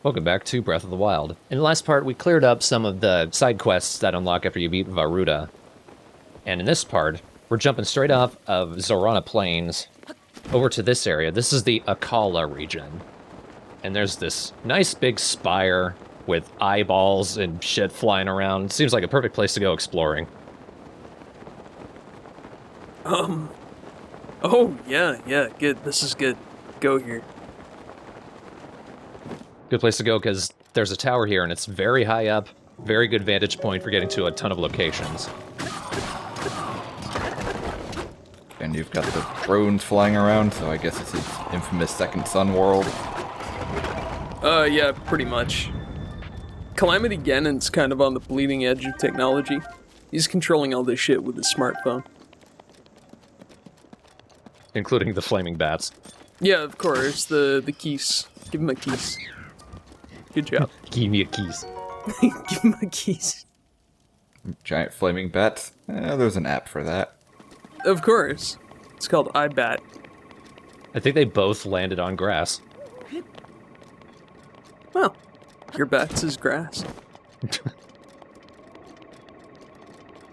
Welcome back to Breath of the Wild. In the last part, we cleared up some of the side quests that unlock after you beat Varuda. And in this part, we're jumping straight off of Zorana Plains over to this area. This is the Akkala region. And there's this nice big spire with eyeballs and shit flying around. Seems like a perfect place to go exploring. Oh, yeah, good. This is good. Go here. Good place to go because there's a tower here and it's very high up. Very good vantage point for getting to a ton of locations. And you've got the drones flying around, so I guess it's his infamous Second Sun world. Yeah, pretty much. Calamity Ganon's kind of on the bleeding edge of technology. He's controlling all this shit with his smartphone. Including the flaming bats. Yeah, of course, the keys. Give him a keys. Good job. Give me a keys. Give him a keys. Giant flaming bats? There's an app for that. Of course. It's called iBat. I think they both landed on grass. Well, your bat's is grass.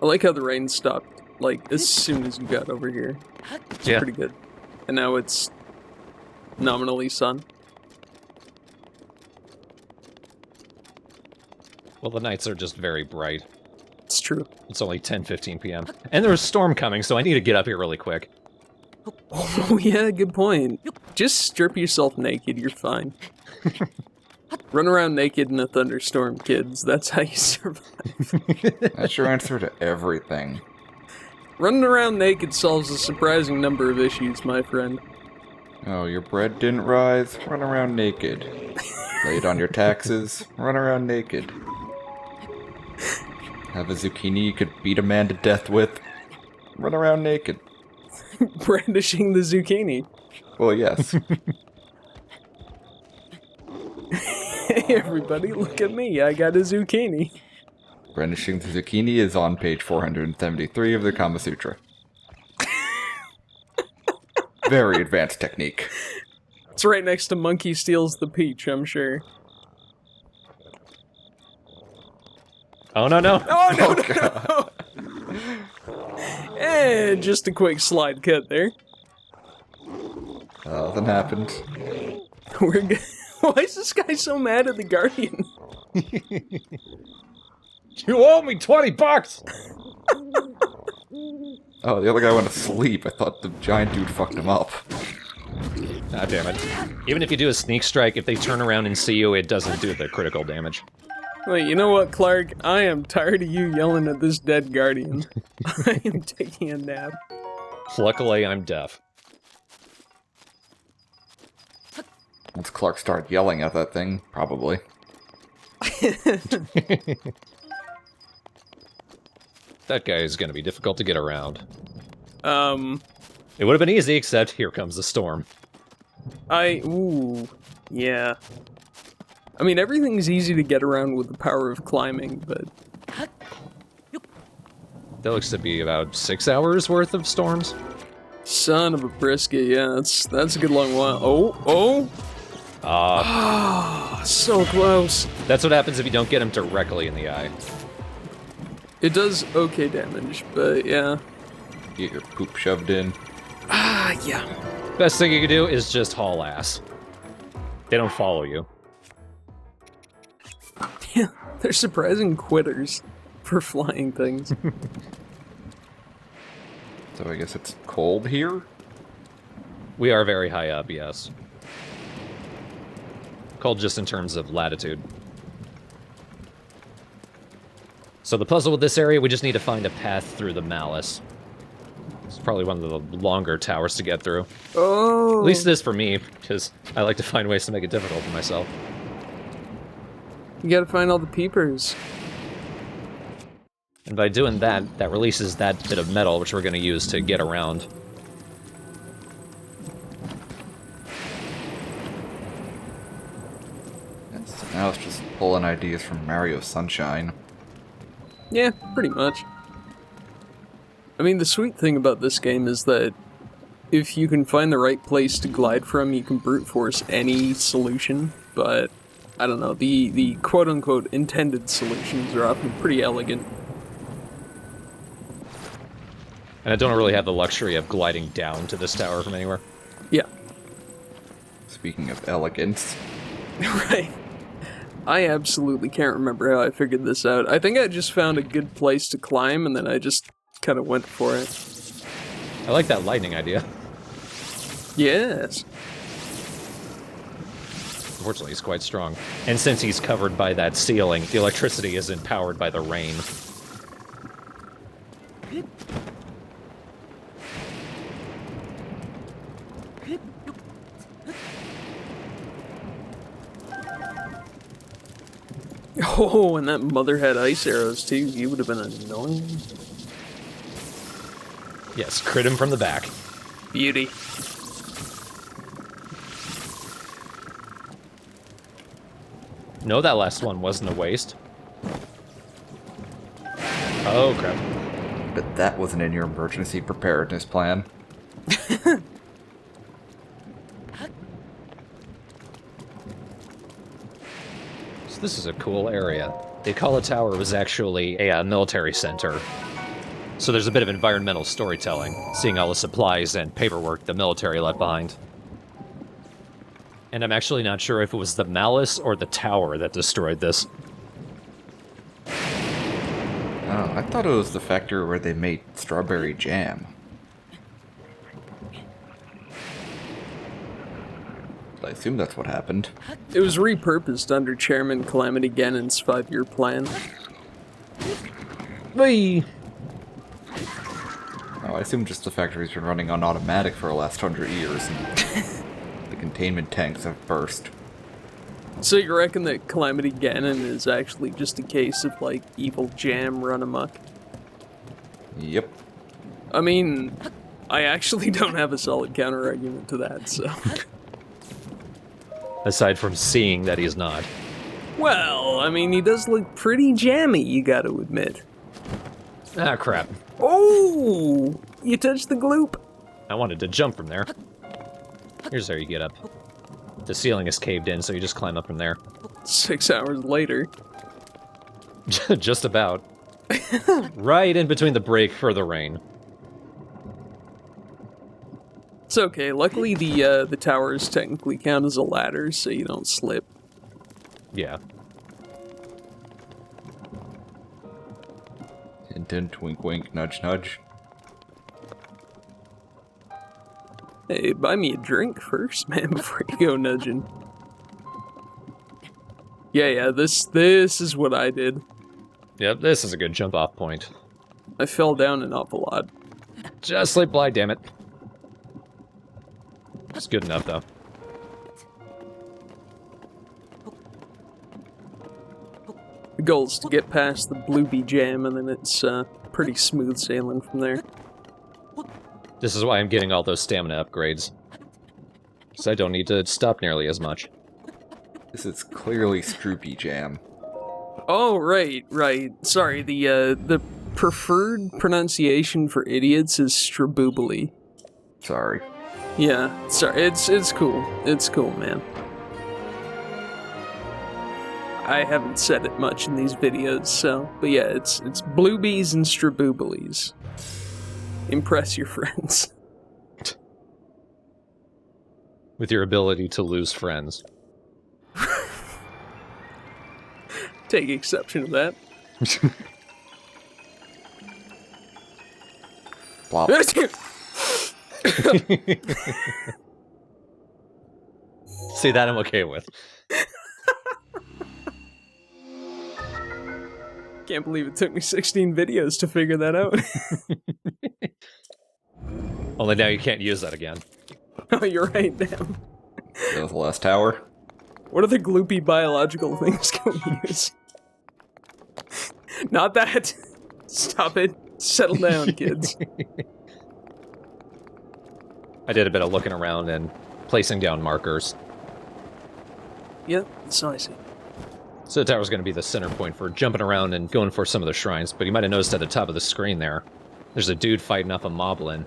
I like how the rain stopped, like, as soon as you got over here. It's pretty good. And now it's nominally sun. Well, the nights are just very bright. It's true. It's only 10:15 p.m. And there's a storm coming, so I need to get up here really quick. Oh, yeah, good point. Just strip yourself naked, you're fine. Run around naked in a thunderstorm, kids. That's how you survive. That's your answer to everything. Running around naked solves a surprising number of issues, my friend. Oh, your bread didn't rise? Run around naked. Late on your taxes? Run around naked. Have a zucchini you could beat a man to death with? Run around naked. Brandishing the zucchini. Well, yes. Hey everybody, look at me, I got a zucchini. Brandishing the zucchini is on page 473 of the Kama Sutra. Very advanced technique. It's right next to Monkey Steals the Peach, I'm sure. Oh, no. Oh, no. And just a quick slide cut there. Nothing happened. We're good. Why is this guy so mad at the Guardian? You owe me $20! Oh, the other guy went to sleep. I thought the giant dude fucked him up. Ah, damn it. Even if you do a sneak strike, if they turn around and see you, it doesn't do the critical damage. Wait, you know what, Clark? I am tired of you yelling at this dead Guardian. I am taking a nap. Luckily, I'm deaf. Once Clark started yelling at that thing, probably. That guy is going to be difficult to get around. It It would have been easy, except here comes the storm. ooh, yeah. I mean, everything's easy to get around with the power of climbing, but... That looks to be about 6 hours worth of storms. Son of a brisket, yeah, that's a good long while. So close. That's what happens if you don't get him directly in the eye. It does okay damage, but yeah. Get your poop shoved in. Yeah. Best thing you can do is just haul ass. They don't follow you. Yeah, they're surprising quitters for flying things. So I guess it's cold here? We are very high up, yes. Cold just in terms of latitude. So the puzzle with this area, we just need to find a path through the Malice. It's probably one of the longer towers to get through. Oh! At least it is for me, because I like to find ways to make it difficult for myself. You gotta find all the peepers. And by doing that, that releases that bit of metal, which we're going to use to get around. Now it's just pulling ideas from Mario Sunshine. Yeah, pretty much. I mean, the sweet thing about this game is that if you can find the right place to glide from, you can brute force any solution, but I don't know, the quote-unquote intended solutions are often pretty elegant. And I don't really have the luxury of gliding down to this tower from anywhere. Yeah. Speaking of elegance. Right. I absolutely can't remember how I figured this out. I think I just found a good place to climb, and then I just kind of went for it. I like that lightning idea. Yes. Unfortunately, he's quite strong. And since he's covered by that ceiling, the electricity isn't powered by the rain. Oh, and that mother had ice arrows too. He would have been annoying. Yes, crit him from the back. Beauty. No, that last one wasn't a waste. Oh, crap. But that wasn't in your emergency preparedness plan. So this is a cool area. The Akkala Tower was actually a military center. So there's a bit of environmental storytelling, seeing all the supplies and paperwork the military left behind. And I'm actually not sure if it was the Malice or the tower that destroyed this. Oh, I thought it was the factory where they made strawberry jam. I assume that's what happened. It was repurposed under Chairman Calamity Ganon's 5-year plan. Whee! Oh, I assume just the factory's been running on automatic for the last 100 years, and the containment tanks have burst. So you reckon that Calamity Ganon is actually just a case of, like, evil jam run amok? Yep. I mean, I actually don't have a solid counter-argument to that, so... Aside from seeing that he's not. Well, I mean, he does look pretty jammy, you gotta admit. Ah, crap. Oh! You touched the gloop! I wanted to jump from there. Here's how you get up. The ceiling is caved in, so you just climb up from there. 6 hours later. Just about. Right in between the break for the rain. It's okay, luckily the towers technically count as a ladder, so you don't slip. Yeah. Hint, hint, wink, wink, nudge, nudge. Hey, buy me a drink first, man, before you go nudging. Yeah, this is what I did. Yep, this is a good jump-off point. I fell down an awful lot. Just sleep blind, damn it. That's good enough, though. The goal is to get past the Bluebee Jam, and then it's pretty smooth sailing from there. This is why I'm getting all those stamina upgrades. So I don't need to stop nearly as much. This is clearly Stroopy Jam. Oh, right. Sorry, the preferred pronunciation for idiots is Straboobly. Sorry. Yeah, sorry, it's cool. It's cool, man. I haven't said it much in these videos, so... But yeah, it's Bluebees and Strabooblies. Impress your friends. With your ability to lose friends. Take exception to that. Plop. See, that I'm okay with. Can't believe it took me 16 videos to figure that out. Only now you can't use that again. Oh, you're right, damn. That was the last tower. What other gloopy biological things can we use? Not that. Stop it. Settle down, kids. I did a bit of looking around and placing down markers. Yep, so I see. So the tower's going to be the center point for jumping around and going for some of the shrines, but you might have noticed at the top of the screen there's a dude fighting off a moblin.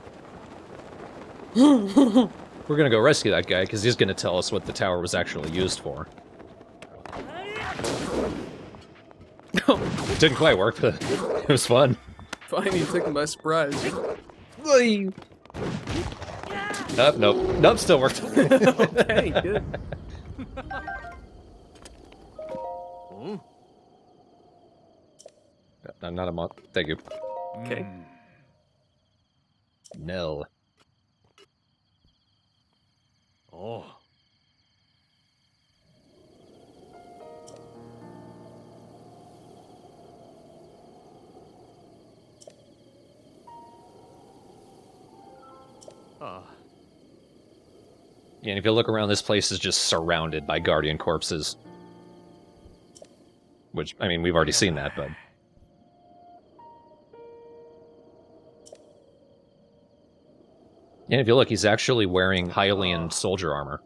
We're going to go rescue that guy, because he's going to tell us what the tower was actually used for. Didn't quite work, but it was fun. Fine, you took him by surprise. Nope, still worked. Okay, good. I'm not a monk. Thank you. Okay. Nell. Oh. Yeah, and if you look around, this place is just surrounded by guardian corpses. Which, I mean, we've already seen that, but... Yeah, if you look, he's actually wearing Hylian soldier armor.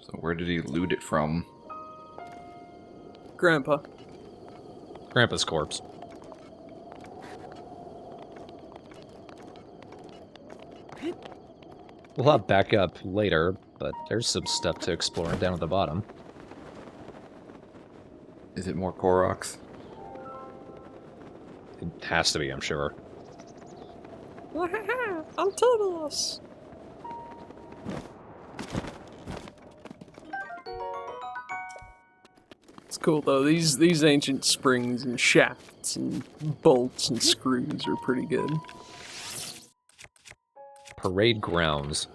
So where did he loot it from? Grandpa. Grandpa's corpse. We'll hop back up later, but there's some stuff to explore down at the bottom. Is it more Koroks? It has to be, I'm sure. I'm Turtles! It's cool though, these ancient springs and shafts and bolts and screws are pretty good. Parade grounds.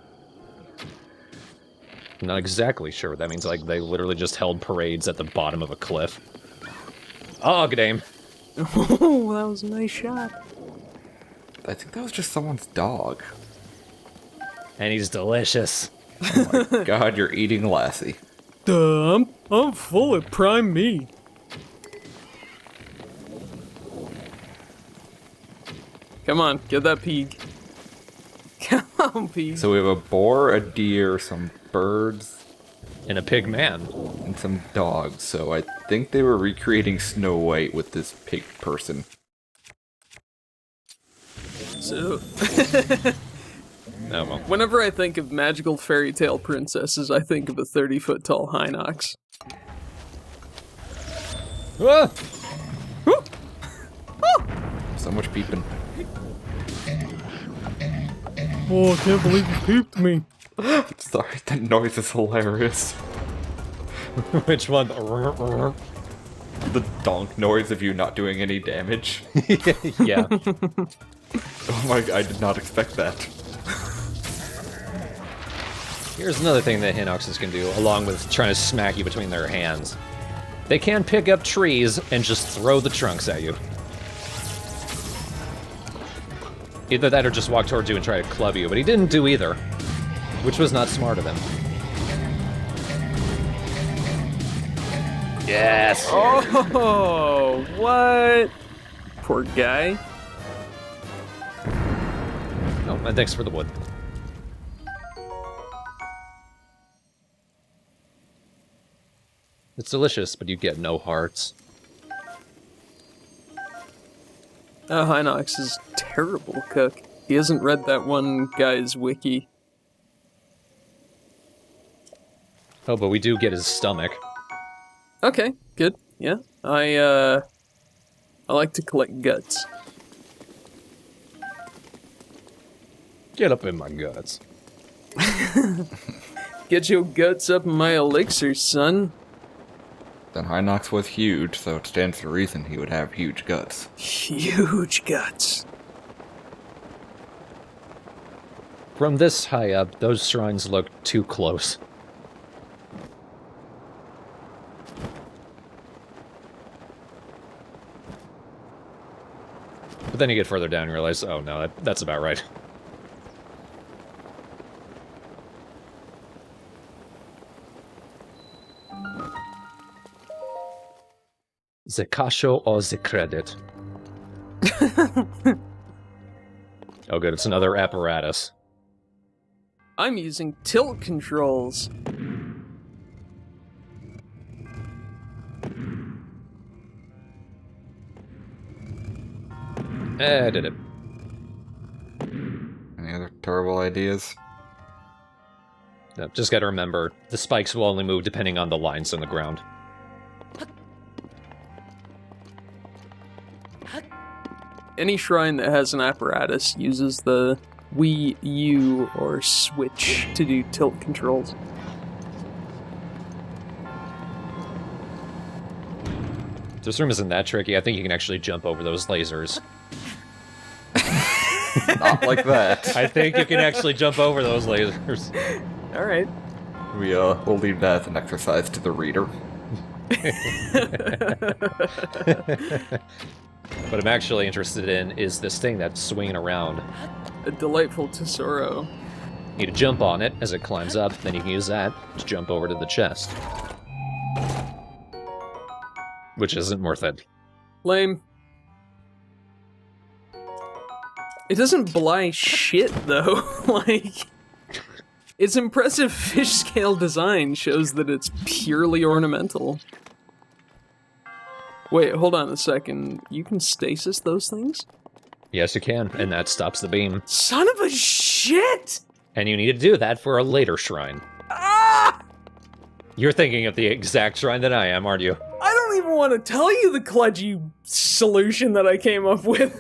I'm not exactly sure what that means. Like, they literally just held parades at the bottom of a cliff. Oh, good aim. Oh, that was a nice shot. I think that was just someone's dog. And he's delicious. Oh my god, you're eating Lassie. Duh, I'm full of prime meat. Come on, get that pig. Come on, pig. So we have a boar, a deer, some birds, And a pig man. and some dogs. So I think they were recreating Snow White with this pig person. So, Oh, well. whenever I think of magical fairy tale princesses, I think of a 30-foot tall Hinox. Ah! So much peeping. Oh, I can't believe you peeped me. Sorry, that noise is hilarious. Which one? The donk noise of you not doing any damage. Yeah. Oh my, I did not expect that. Here's another thing that Hinoxes can do, along with trying to smack you between their hands. They can pick up trees and just throw the trunks at you. Either that or just walk towards you and try to club you, but he didn't do either. Which was not smart of him. Yes! Oh, what? Poor guy. Oh, and thanks for the wood. It's delicious, but you get no hearts. Hinox is a terrible cook. He hasn't read that one guy's wiki. Oh, but we do get his stomach. Okay, good. Yeah. I like to collect guts. Get up in my guts. Get your guts up in my elixir, son. Then Hinox was huge, so it stands to reason he would have huge guts. Huge guts. From this high up, those shrines look too close. But then you get further down and realize, oh no, that's about right. The kasho or the credit? Oh good, it's another apparatus. I'm using tilt controls. I did it. Any other terrible ideas? Just gotta remember, the spikes will only move depending on the lines on the ground. Any shrine that has an apparatus uses the Wii U or Switch to do tilt controls. This room isn't that tricky. I think you can actually jump over those lasers. Not like that. I think you can actually jump over those lasers. Alright. We'll leave that as an exercise to the reader. What I'm actually interested in is this thing that's swinging around. A delightful tesoro. You need to jump on it as it climbs up, then you can use that to jump over to the chest. Which isn't worth it. Lame. It doesn't belie shit, though. Like, its impressive fish-scale design shows that it's purely ornamental. Wait, hold on a second. You can stasis those things? Yes, you can, and that stops the beam. Son of a shit! And you need to do that for a later shrine. Ah! You're thinking of the exact shrine that I am, aren't you? I don't even want to tell you the kludgy solution that I came up with.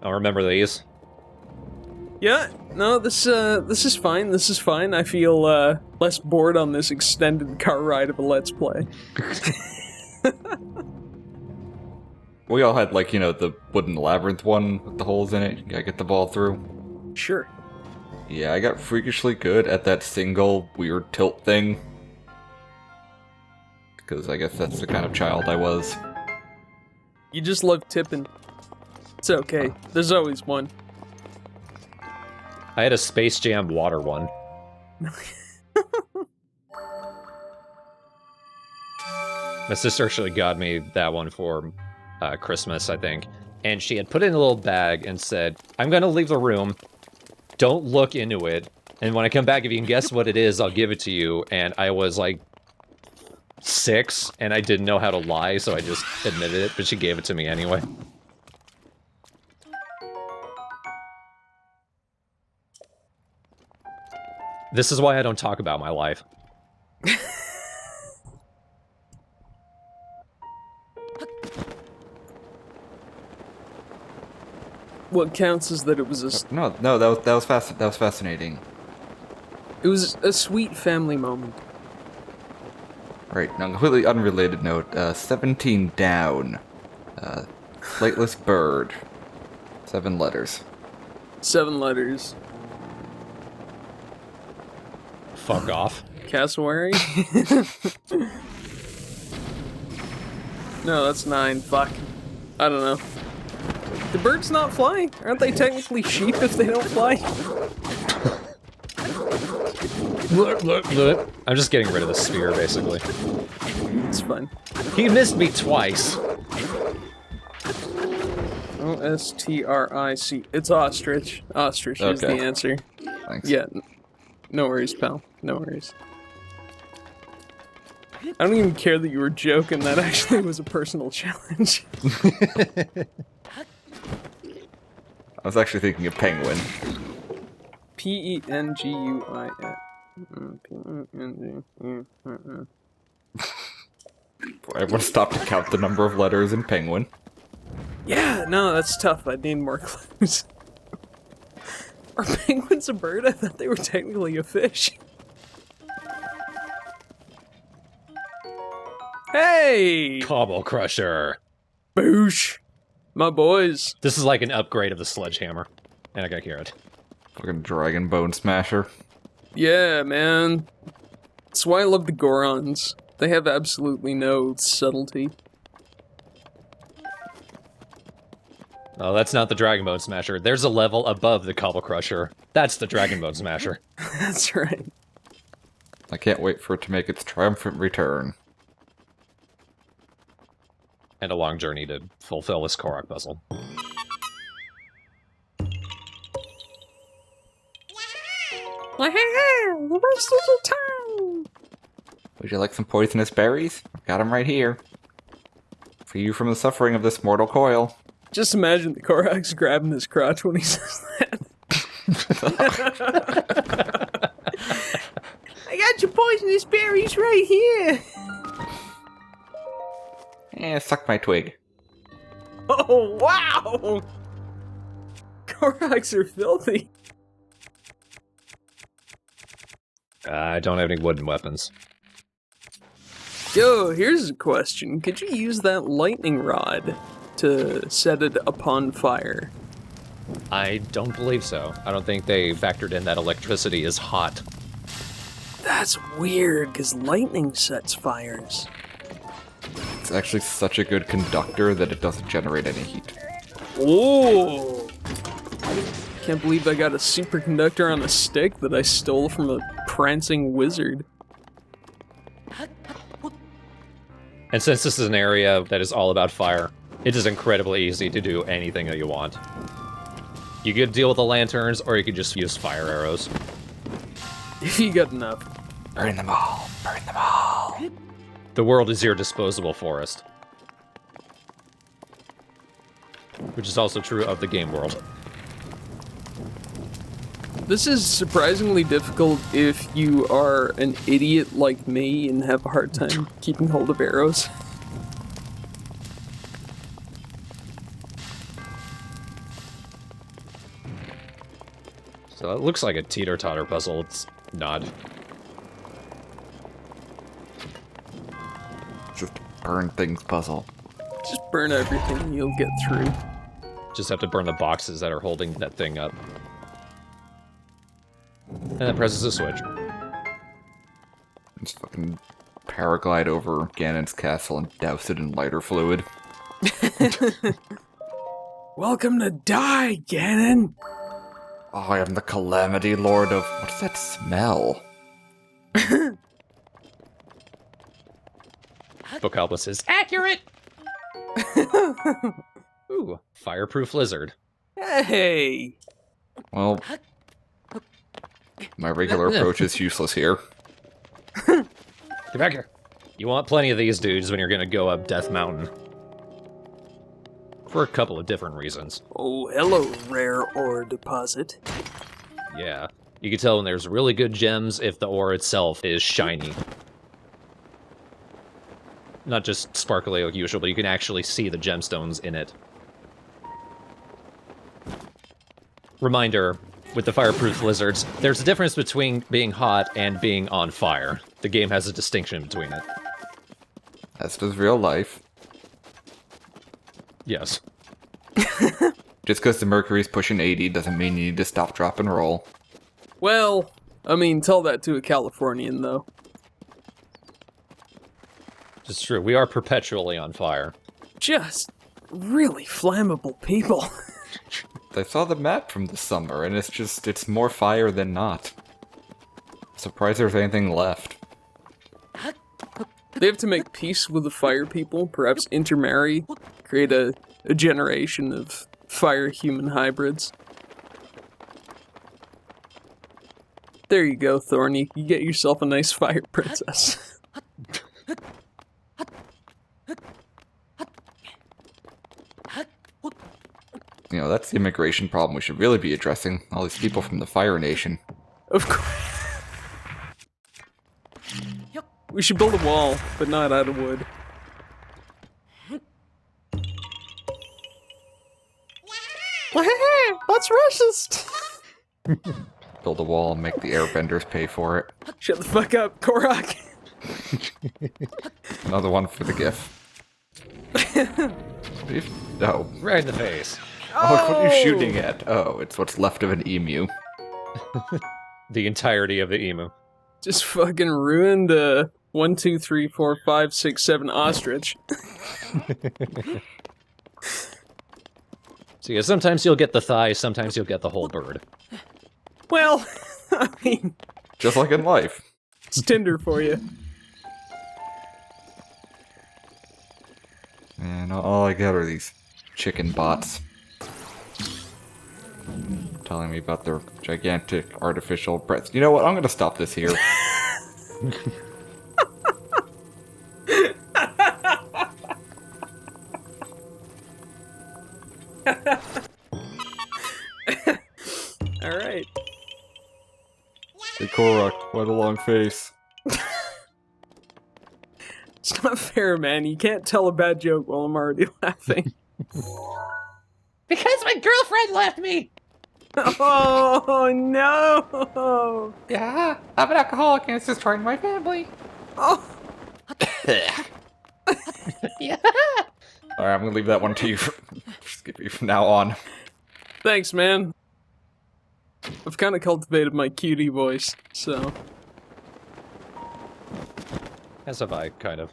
I'll remember these. Yeah, no, this is fine, this is fine. I feel, less bored on this extended car ride of a Let's Play. We all had, like, the wooden labyrinth one with the holes in it. You gotta get the ball through. Sure. Yeah, I got freakishly good at that single weird tilt thing. Because I guess that's the kind of child I was. You just love tipping. It's okay, there's always one. I had a Space Jam water one. My sister actually got me that one for Christmas, I think. And she had put it in a little bag and said, I'm gonna leave the room. Don't look into it. And when I come back, if you can guess what it is, I'll give it to you. And I was like 6, and I didn't know how to lie, so I just admitted it, but she gave it to me anyway. This is why I don't talk about my life. What counts is that it was No, that was fascinating. it was a sweet family moment. Right, now, completely unrelated note, 17 down. Flightless bird. 7 letters. 7 letters. Fuck off. Cassowary? No, that's 9. Fuck. I don't know. Do birds not fly? Aren't they technically sheep if they don't fly? I'm just getting rid of the sphere, basically. It's fine. He missed me twice. O-S-T-R-I-C. It's ostrich. Ostrich is the Okay. answer. Thanks. Yeah. No worries, pal. No worries. I don't even care that you were joking. That actually was a personal challenge. I was actually thinking of penguin. P-E-N-G-U-I-N. Everyone stopped to count the number of letters in penguin. Yeah, no, that's tough. I need more clues. Are penguins a bird? I thought they were technically a fish. Hey! Cobble Crusher. Boosh! My boys. This is like an upgrade of the sledgehammer. And I got carrot. Fucking dragon bone smasher. Yeah, man. That's why I love the Gorons. They have absolutely no subtlety. Oh, that's not the Dragon Bone Smasher. There's a level above the Cobble Crusher. That's the Dragon Bone Smasher. That's right. I can't wait for it to make its triumphant return. And a long journey to fulfill this Korok puzzle. The rest of the time! Would you like some poisonous berries? I've got them right here. Free you from the suffering of this mortal coil. Just imagine the Korok's grabbing his crotch when he says that. I got your poisonous berries right here. Suck my twig. Oh, wow! Koroks are filthy. I don't have any wooden weapons. Yo, here's a question. Could you use that lightning rod to set it upon fire? I don't believe so. I don't think they factored in that electricity is hot. That's weird, because lightning sets fires. It's actually such a good conductor that it doesn't generate any heat. Oh! Can't believe I got a superconductor on a stick that I stole from a prancing wizard. And since this is an area that is all about fire, it is incredibly easy to do anything that you want. You could deal with the lanterns, or you could just use fire arrows. If you got enough. Burn them all. Burn them all. The world is your disposable forest. Which is also true of the game world. This is surprisingly difficult if you are an idiot like me and have a hard time keeping hold of arrows. So it looks like a teeter-totter puzzle. It's not. Just burn things puzzle. Just burn everything and you'll get through. Just have to burn the boxes that are holding that thing up. And that presses a switch. Just fucking paraglide over Ganon's castle and douse it in lighter fluid. Welcome to die, Ganon! Oh, I am the Calamity Lord of... What's that smell? Book Helpless is accurate! Ooh, fireproof lizard. Hey! Well, my regular approach is useless here. Get back here. You want plenty of these dudes when you're gonna go up Death Mountain. For a couple of different reasons. Oh, hello, rare ore deposit. Yeah. You can tell when there's really good gems if the ore itself is shiny. Not just sparkly like usual, but you can actually see the gemstones in it. Reminder, with the fireproof lizards, there's a difference between being hot and being on fire. The game has a distinction between it. As does real life. Yes. Just because the mercury's pushing 80 doesn't mean you need to stop, drop, and roll. Well, I mean, tell that to a Californian, though. It's true, we are perpetually on fire. Just really flammable people. I saw the map from the summer, and it's more fire than not. Surprised there's anything left. They have to make peace with the fire people, perhaps intermarry, create a generation of fire-human hybrids. There you go, Thorny. You get yourself a nice fire princess. You know, that's the immigration problem we should really be addressing. All these people from the Fire Nation. Of course. We should build a wall, but not out of wood. Let's rush this! Build a wall and make the airbenders pay for it. Shut the fuck up, Korok! Another one for the GIF. No. Right in the face. Oh, what are you shooting at? Oh, it's what's left of an emu. The entirety of the emu. Just fucking ruined 1, 2, 3, 4, 5, 6, 7 ostrich. So yeah, sometimes you'll get the thigh, sometimes you'll get the whole bird. Well, I mean, Just like in life. it's Tinder for you. And all I get are these chicken bots. Telling me about their gigantic artificial breasts. You know what? I'm gonna stop this here. Alright. Hey, Korok, what a long face. It's not fair, man. You can't tell a bad joke while I'm already laughing. Because my girlfriend left me! Oh, no! Yeah, I'm an alcoholic and it's destroying my family. Oh, Yeah! Alright, I'm gonna leave that one to you from now on. thanks, man. I've kind of cultivated my cutie voice, so... As have I, kind of.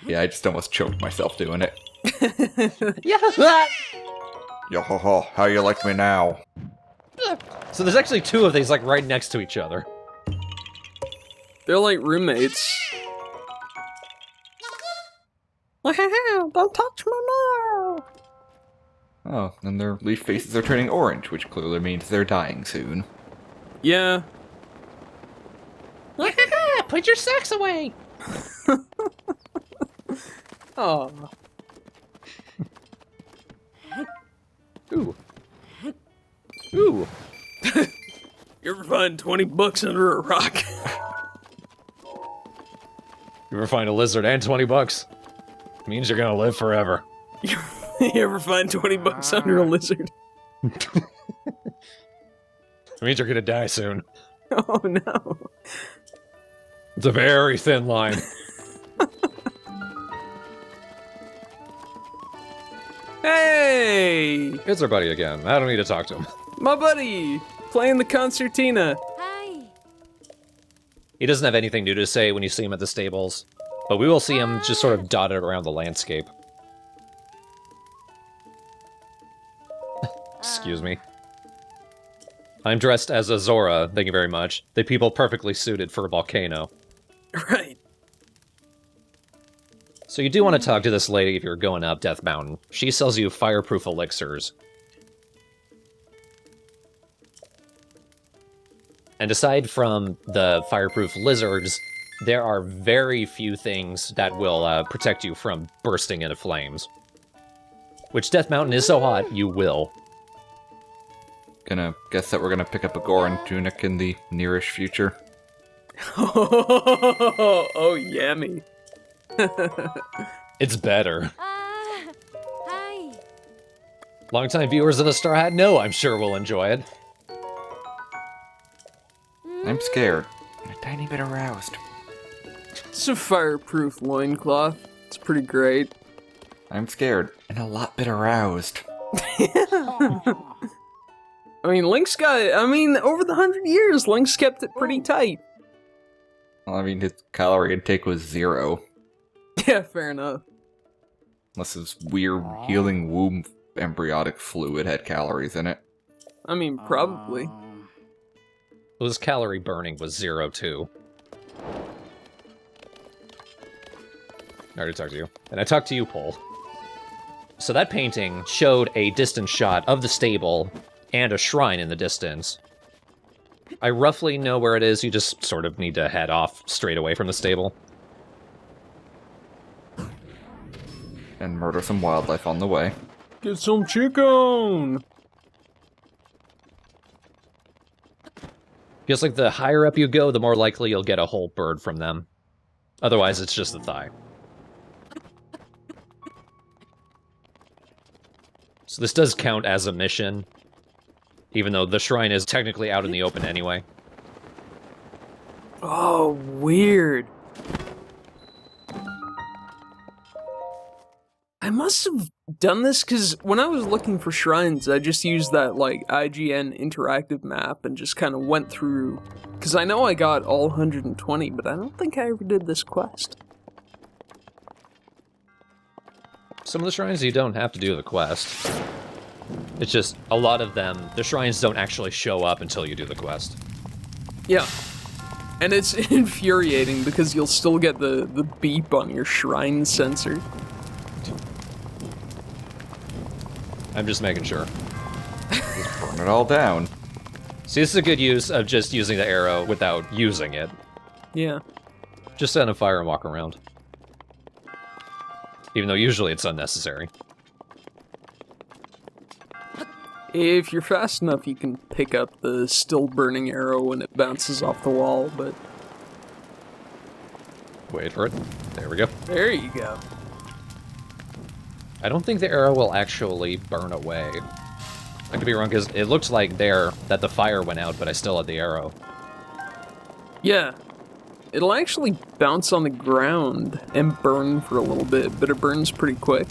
Yeah, I just almost choked myself doing it. Yeah! Yo ho ho, how you like me now? So there's actually two of these, like, right next to each other. They're like roommates. Don't touch my mouth! Oh, and their leaf faces are turning orange, which clearly means they're dying soon. Yeah. Put your socks away! Oh. Ooh. Ooh. You ever find 20 bucks under a rock? You ever find a lizard and 20 bucks? Means you're gonna live forever. You ever find 20 bucks under a lizard? It means you're gonna die soon. Oh no. It's a very thin line. Hey! It's our buddy again. I don't need to talk to him. My buddy! Playing the concertina. Hi. He doesn't have anything new to say when you see him at the stables, but we will see him just sort of dotted around the landscape. Excuse me. I'm dressed as a Zora, thank you very much. The people perfectly suited for a volcano. Right. So you do want to talk to this lady if you're going up Death Mountain. She sells you fireproof elixirs. And aside from the fireproof lizards, there are very few things that will protect you from bursting into flames. Which Death Mountain is so hot, you will. Gonna guess that we're gonna pick up a Goron tunic in the nearish future. Oh, yummy. It's better. Hi. Longtime viewers of TheStrawhatNO, I'm sure will enjoy it. I'm scared. And a tiny bit aroused. It's a fireproof loincloth. It's pretty great. I'm scared. And a lot bit aroused. I mean, Link's got it. I mean, over the 100 years, Link's kept it pretty tight. Well, I mean, his calorie intake was 0. Yeah, fair enough. Unless his weird healing womb embryonic fluid had calories in it. I mean, probably. Well, his calorie burning was 0 too. I already talked to you. And I talked to you, Paul. So that painting showed a distant shot of the stable and a shrine in the distance. I roughly know where it is, you just sort of need to head off straight away from the stable. And murder some wildlife on the way. Get some chicken! Feels like the higher up you go, the more likely you'll get a whole bird from them. Otherwise, it's just the thigh. So this does count as a mission, even though the shrine is technically out in the open anyway. Oh, weird. I must have done this because when I was looking for shrines, I just used that, like, IGN interactive map and just kind of went through. Because I know I got all 120, but I don't think I ever did this quest. Some of the shrines you don't have to do the quest. It's just, a lot of them, the shrines don't actually show up until you do the quest. Yeah. And it's infuriating because you'll still get the beep on your shrine sensor. I'm just making sure. Just burn it all down. See, this is a good use of just using the arrow without using it. Yeah. Just set on fire and walk around. Even though usually it's unnecessary. If you're fast enough, you can pick up the still burning arrow when it bounces off the wall, but... Wait for it. There we go. There you go. I don't think the arrow will actually burn away. I could be wrong, because it looked like there that the fire went out, but I still had the arrow. Yeah. It'll actually bounce on the ground and burn for a little bit, but it burns pretty quick.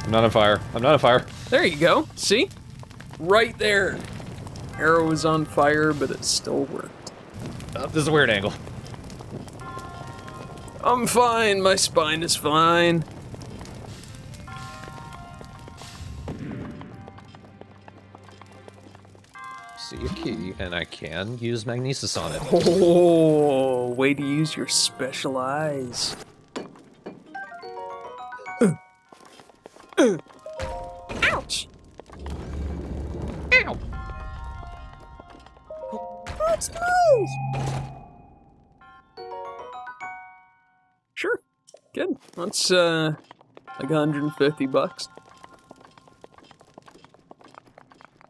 I'm not on fire. I'm not on fire. There you go. See? Right there. Arrow was on fire, but it still worked. Oh, this is a weird angle. I'm fine. My spine is fine. See a key, and I can use magnesis on it. Oh, way to use your special eyes. Ouch! Ow! What's those? Sure. Good. That's, like $150.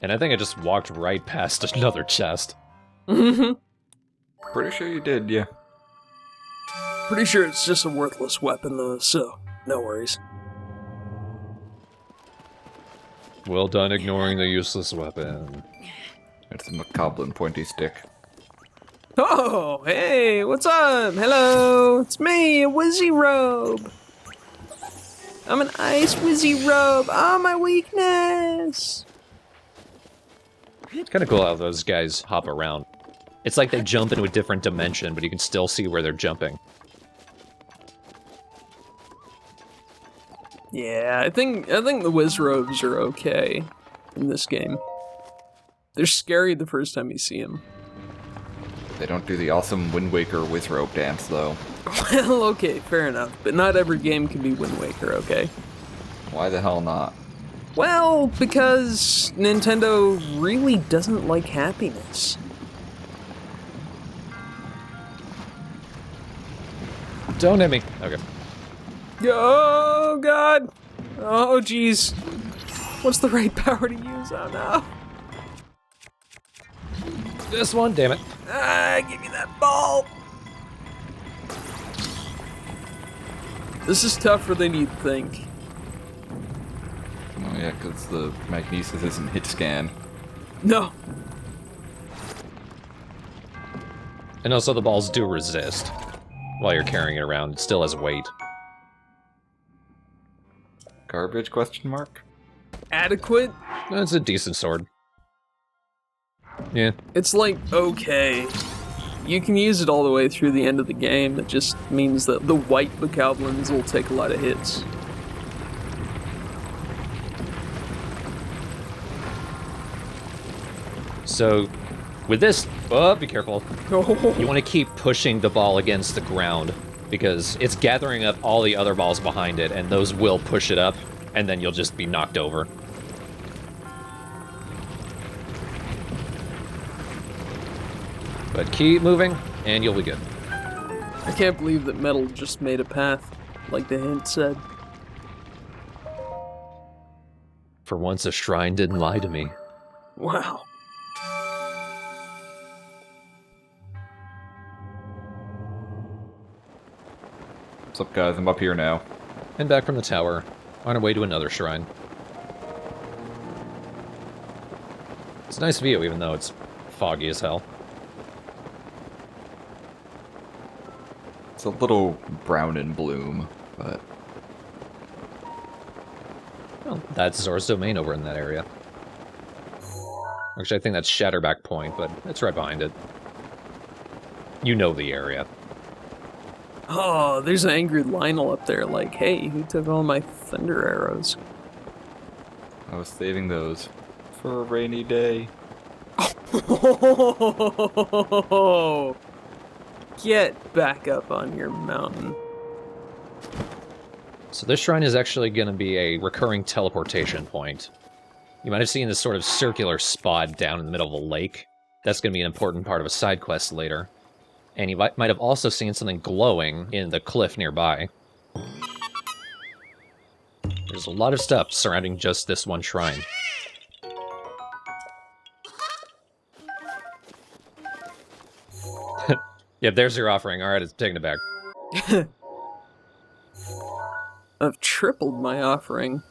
And I think I just walked right past another chest. Mm-hmm. Pretty sure you did, yeah. Pretty sure it's just a worthless weapon, though, so no worries. Well done ignoring the useless weapon. It's a macabre pointy stick. Oh, hey, what's up? Hello, it's me, a Wizzy Robe. I'm an ice Wizzy Robe. Ah, my weakness. It's kind of cool how those guys hop around. It's like they jump into a different dimension, but you can still see where they're jumping. Yeah, I think the Wiz Robes are okay in this game. They're scary the first time you see them. They don't do the awesome Wind Waker Wizrobe dance, though. Well, okay, fair enough. But not every game can be Wind Waker, okay? Why the hell not? Well, because Nintendo really doesn't like happiness. Don't hit me. Okay. Oh, God. Oh, jeez. What's the right power to use? Oh, no. This one, damn it. Ah, give me that ball. This is tougher than you'd think. Oh yeah, because the magnesis isn't hit scan. No. And also the balls do resist while you're carrying it around. It still has weight. Garbage, question mark? Adequate? That's a decent sword. Yeah. It's like, okay. You can use it all the way through the end of the game. It just means that the white bokoblins will take a lot of hits. So, with this... Oh, be careful. Oh. You want to keep pushing the ball against the ground, because it's gathering up all the other balls behind it, and those will push it up, and then you'll just be knocked over. But keep moving, and you'll be good. I can't believe that metal just made a path, like the hint said. For once, a shrine didn't lie to me. Wow. What's up, guys? I'm up here now. And back from the tower, on our way to another shrine. It's a nice view, even though it's foggy as hell. It's a little brown in bloom, but... Well, that's Zora's domain over in that area. Actually, I think that's Shatterback Point, but it's right behind it. You know the area. Oh, there's an angry Lionel up there like, hey, who took all my thunder arrows? I was saving those for a rainy day. Oh, get back up on your mountain. So this shrine is actually going to be a recurring teleportation point. You might have seen this sort of circular spot down in the middle of a lake. That's going to be an important part of a side quest later. And you might have also seen something glowing in the cliff nearby. There's a lot of stuff surrounding just this one shrine. Yep, there's your offering. All right, it's taking it back. I've tripled my offering.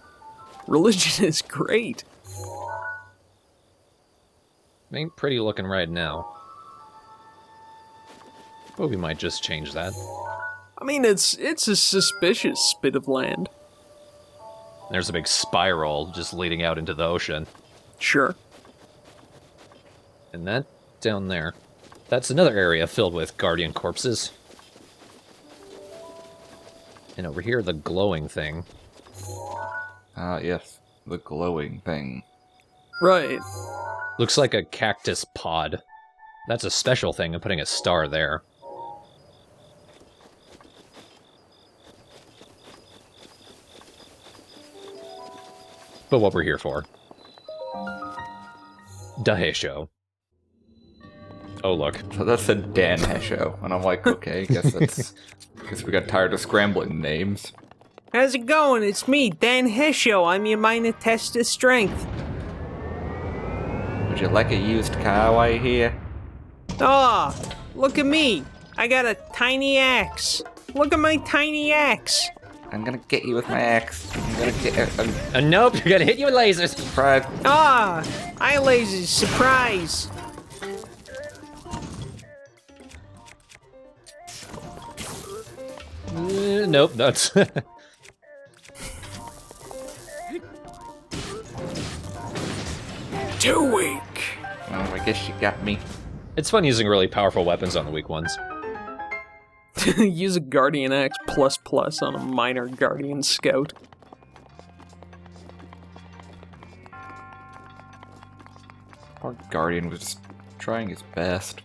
Religion is great. Ain't pretty looking right now. But we might just change that. I mean, it's a suspicious bit of land. There's a big spiral just leading out into the ocean. Sure. And that down there. That's another area filled with guardian corpses. And over here, the glowing thing. Ah, yes. The glowing thing. Right. Looks like a cactus pod. That's a special thing, I'm putting a star there. But what we're here for. Dahesho. Oh, look. So that said Dan Hesho, and I'm like, okay, guess we got tired of scrambling names. How's it going? It's me, Dan Hesho. I'm your minor test of strength. Would you like a used car while you're here? Ah, look at me. I got a tiny axe. Look at my tiny axe. I'm gonna get you with my axe. I'm gonna get Nope, you're gonna hit you with lasers. Pride. Ah, eye lasers, surprise. Nope, that's... Too weak. Oh, I guess you got me. It's fun using really powerful weapons on the weak ones. Use a Guardian Axe ++ on a minor Guardian Scout. Our Guardian was just trying his best.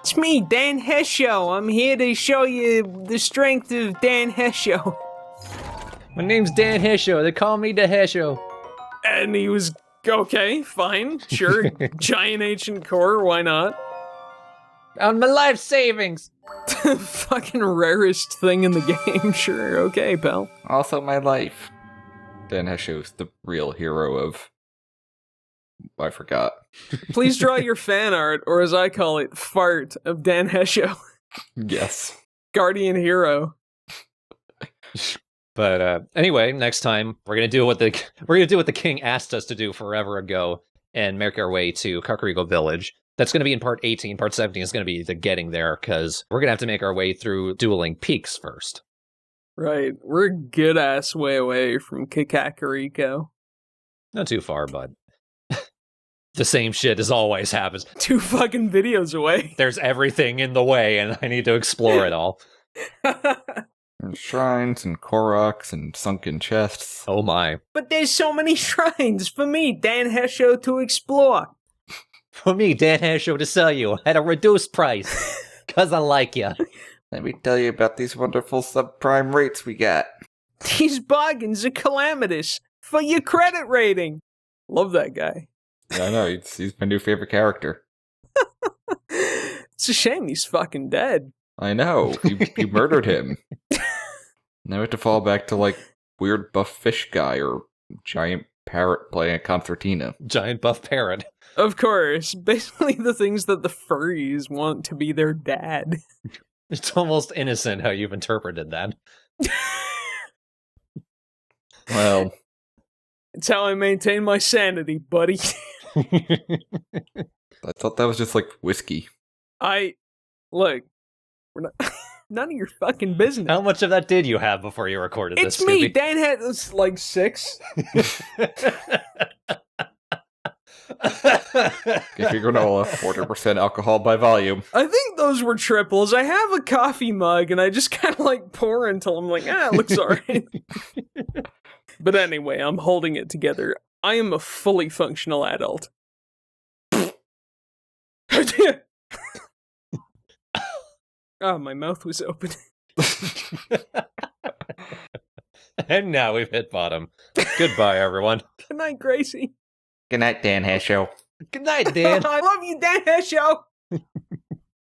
It's me, Dan Hesho. I'm here to show you the strength of Dan Hesho. My name's Dan Hesho. They call me Dahesho. And he was, okay, fine, sure. Giant ancient core, why not? On my life savings. Fucking rarest thing in the game, sure, okay, pal. Also my life. Dan Hesho's the real hero of... I forgot. Please draw your fan art, or as I call it, fart, of Dan Hesho. Yes. Guardian hero. But anyway, next time we're gonna do what the king asked us to do forever ago, and make our way to Kakariko Village. That's gonna be in part 18. Part 17 is gonna be the getting there, because we're gonna have to make our way through Dueling Peaks first. Right, we're a good ass way away from Kakariko. Not too far, but the same shit as always happens. 2 fucking videos away. There's everything in the way, and I need to explore it all. There's shrines and Koroks and sunken chests. Oh my. But there's so many shrines for me, Dan Hesho, to explore. For me, Dan Hesho, to sell you at a reduced price. Because I like you. Let me tell you about these wonderful subprime rates we got. These bargains are calamitous for your credit rating. Love that guy. Yeah, I know, he's my new favorite character. It's a shame he's fucking dead. I know, you murdered him. Now we have to fall back to, like, weird buff fish guy or giant parrot playing a concertina. Giant buff parrot. Of course, basically the things that the furries want to be their dad. It's almost innocent how you've interpreted that. Well, It's how I maintain my sanity, buddy. I thought that was just, like, whiskey. Look, we're not... None of your fucking business. How much of that did you have before you recorded this, It's me, Scooby? Dan had like 6. If you're granola, 40% alcohol by volume. I think those were triples. I have a coffee mug and I just kind of like pour until I'm like, it looks alright. But anyway, I'm holding it together. I am a fully functional adult. Oh, my mouth was open. And now we've hit bottom. Goodbye, everyone. Good night, Gracie. Good night, Dan Hesho. Good night, Dan. I love you, Dan Hesho.